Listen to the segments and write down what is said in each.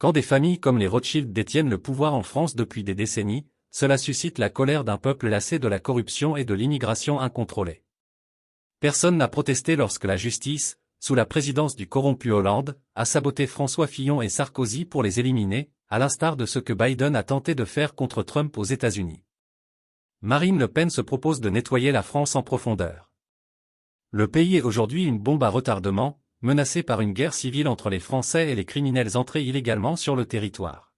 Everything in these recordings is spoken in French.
Quand des familles comme les Rothschild détiennent le pouvoir en France depuis des décennies, cela suscite la colère d'un peuple lassé de la corruption et de l'immigration incontrôlée. Personne n'a protesté lorsque la justice, sous la présidence du corrompu Hollande, a saboté François Fillon et Sarkozy pour les éliminer, à l'instar de ce que Biden a tenté de faire contre Trump aux États-Unis. Marine Le Pen se propose de nettoyer la France en profondeur. Le pays est aujourd'hui une bombe à retardement, menacée par une guerre civile entre les Français et les criminels entrés illégalement sur le territoire.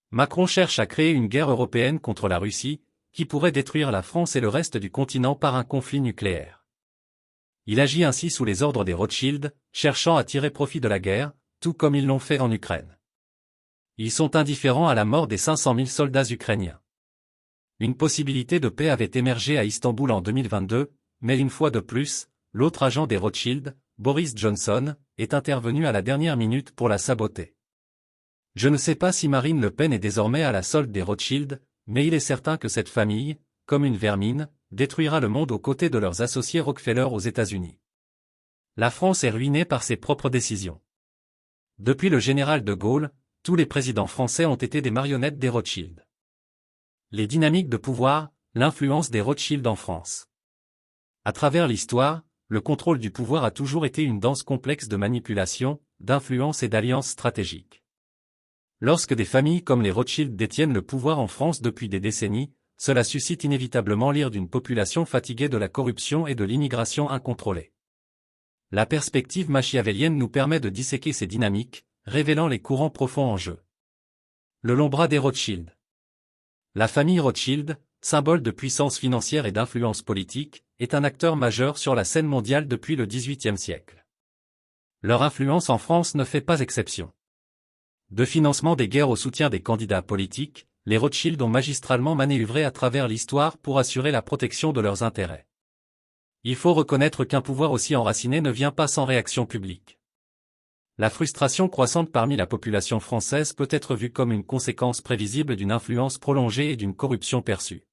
Macron cherche à créer une guerre européenne contre la Russie, qui pourrait détruire la France et le reste du continent par un conflit nucléaire. Il agit ainsi sous les ordres des Rothschild, cherchant à tirer profit de la guerre, tout comme ils l'ont fait en Ukraine. Ils sont indifférents à la mort des 500 000 soldats ukrainiens. Une possibilité de paix avait émergé à Istanbul en 2022, mais une fois de plus, l'autre agent des Rothschild, Boris Johnson, est intervenu à la dernière minute pour la saboter. Je ne sais pas si Marine Le Pen est désormais à la solde des Rothschild, mais il est certain que cette famille, comme une vermine, détruira le monde aux côtés de leurs associés Rockefeller aux États-Unis. La France est ruinée par ses propres décisions. Depuis le général de Gaulle, tous les présidents français ont été des marionnettes des Rothschild. Les dynamiques de pouvoir, l'influence des Rothschild en France. À travers l'histoire, le contrôle du pouvoir a toujours été une danse complexe de manipulation, d'influence et d'alliances stratégiques. Lorsque des familles comme les Rothschild détiennent le pouvoir en France depuis des décennies, cela suscite inévitablement l'ire d'une population fatiguée de la corruption et de l'immigration incontrôlée. La perspective machiavélienne nous permet de disséquer ces dynamiques, révélant les courants profonds en jeu. Le long bras des Rothschild. La famille Rothschild, symbole de puissance financière et d'influence politique, est un acteur majeur sur la scène mondiale depuis le XVIIIe siècle. Leur influence en France ne fait pas exception. De financement des guerres au soutien des candidats politiques, les Rothschild ont magistralement manœuvré à travers l'histoire pour assurer la protection de leurs intérêts. Il faut reconnaître qu'un pouvoir aussi enraciné ne vient pas sans réaction publique. La frustration croissante parmi la population française peut être vue comme une conséquence prévisible d'une influence prolongée et d'une corruption perçue.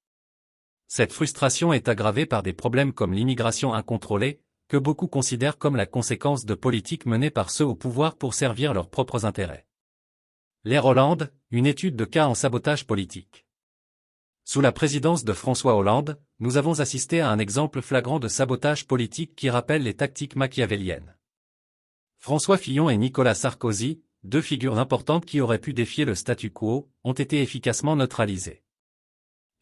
Cette frustration est aggravée par des problèmes comme l'immigration incontrôlée, que beaucoup considèrent comme la conséquence de politiques menées par ceux au pouvoir pour servir leurs propres intérêts. L'ère Hollande, une étude de cas en sabotage politique. Sous la présidence de François Hollande, nous avons assisté à un exemple flagrant de sabotage politique qui rappelle les tactiques machiavéliennes. François Fillon et Nicolas Sarkozy, deux figures importantes qui auraient pu défier le statu quo, ont été efficacement neutralisées.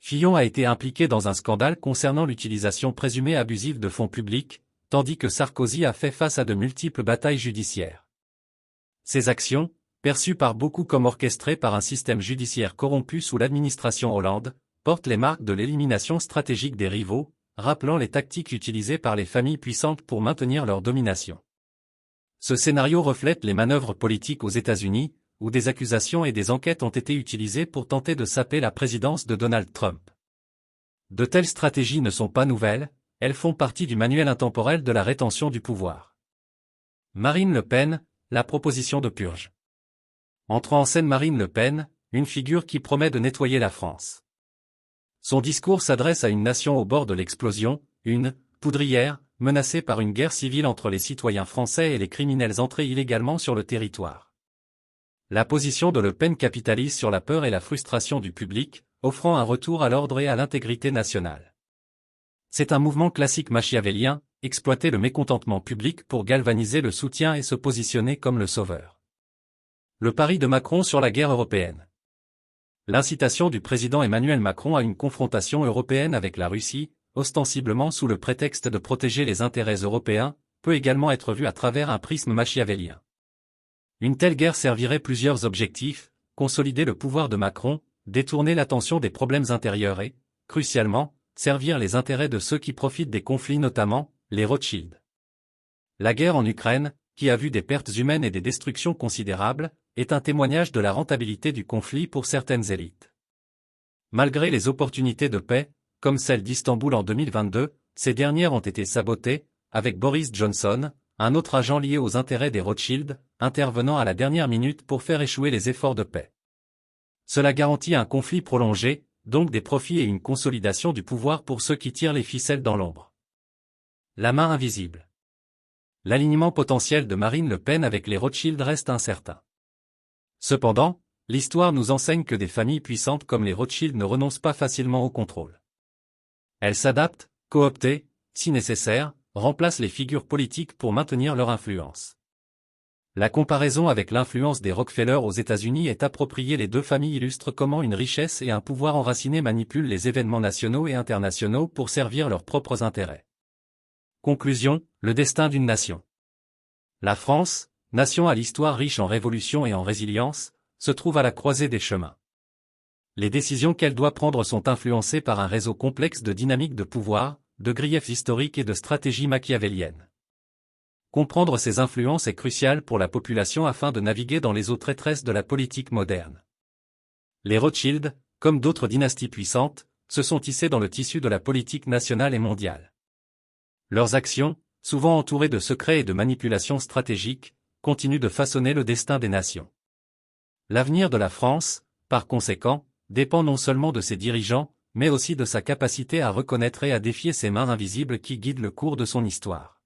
Fillon a été impliqué dans un scandale concernant l'utilisation présumée abusive de fonds publics, tandis que Sarkozy a fait face à de multiples batailles judiciaires. Ces actions, perçues par beaucoup comme orchestrées par un système judiciaire corrompu sous l'administration Hollande, portent les marques de l'élimination stratégique des rivaux, rappelant les tactiques utilisées par les familles puissantes pour maintenir leur domination. Ce scénario reflète les manœuvres politiques aux États-Unis, où des accusations et des enquêtes ont été utilisées pour tenter de saper la présidence de Donald Trump. De telles stratégies ne sont pas nouvelles, elles font partie du manuel intemporel de la rétention du pouvoir. Marine Le Pen, la proposition de purge. Entre en scène Marine Le Pen, une figure qui promet de nettoyer la France. Son discours s'adresse à une nation au bord de l'explosion, une poudrière, menacée par une guerre civile entre les citoyens français et les criminels entrés illégalement sur le territoire. La position de Le Pen capitalise sur la peur et la frustration du public, offrant un retour à l'ordre et à l'intégrité nationale. C'est un mouvement classique machiavélien, exploiter le mécontentement public pour galvaniser le soutien et se positionner comme le sauveur. Le pari de Macron sur la guerre européenne. L'incitation du président Emmanuel Macron à une confrontation européenne avec la Russie, ostensiblement sous le prétexte de protéger les intérêts européens, peut également être vue à travers un prisme machiavélien. Une telle guerre servirait plusieurs objectifs, consolider le pouvoir de Macron, détourner l'attention des problèmes intérieurs et, crucialement, servir les intérêts de ceux qui profitent des conflits notamment, les Rothschild. La guerre en Ukraine, qui a vu des pertes humaines et des destructions considérables, est un témoignage de la rentabilité du conflit pour certaines élites. Malgré les opportunités de paix, comme celle d'Istanbul en 2022, ces dernières ont été sabotées, avec Boris Johnson, un autre agent lié aux intérêts des Rothschild, intervenant à la dernière minute pour faire échouer les efforts de paix. Cela garantit un conflit prolongé, donc des profits et une consolidation du pouvoir pour ceux qui tirent les ficelles dans l'ombre. La main invisible. L'alignement potentiel de Marine Le Pen avec les Rothschild reste incertain. Cependant, l'histoire nous enseigne que des familles puissantes comme les Rothschild ne renoncent pas facilement au contrôle. Elles s'adaptent, cooptent, si nécessaire, remplacent les figures politiques pour maintenir leur influence. La comparaison avec l'influence des Rockefeller aux États-Unis est appropriée. Les deux familles illustrent comment une richesse et un pouvoir enraciné manipulent les événements nationaux et internationaux pour servir leurs propres intérêts. Conclusion, le destin d'une nation. La France, nation à l'histoire riche en révolutions et en résilience, se trouve à la croisée des chemins. Les décisions qu'elle doit prendre sont influencées par un réseau complexe de dynamiques de pouvoir, de griefs historiques et de stratégies machiavéliennes. Comprendre ces influences est crucial pour la population afin de naviguer dans les eaux traîtresses de la politique moderne. Les Rothschild, comme d'autres dynasties puissantes, se sont tissés dans le tissu de la politique nationale et mondiale. Leurs actions, souvent entourées de secrets et de manipulations stratégiques, continuent de façonner le destin des nations. L'avenir de la France, par conséquent, dépend non seulement de ses dirigeants, mais aussi de sa capacité à reconnaître et à défier ces mains invisibles qui guident le cours de son histoire.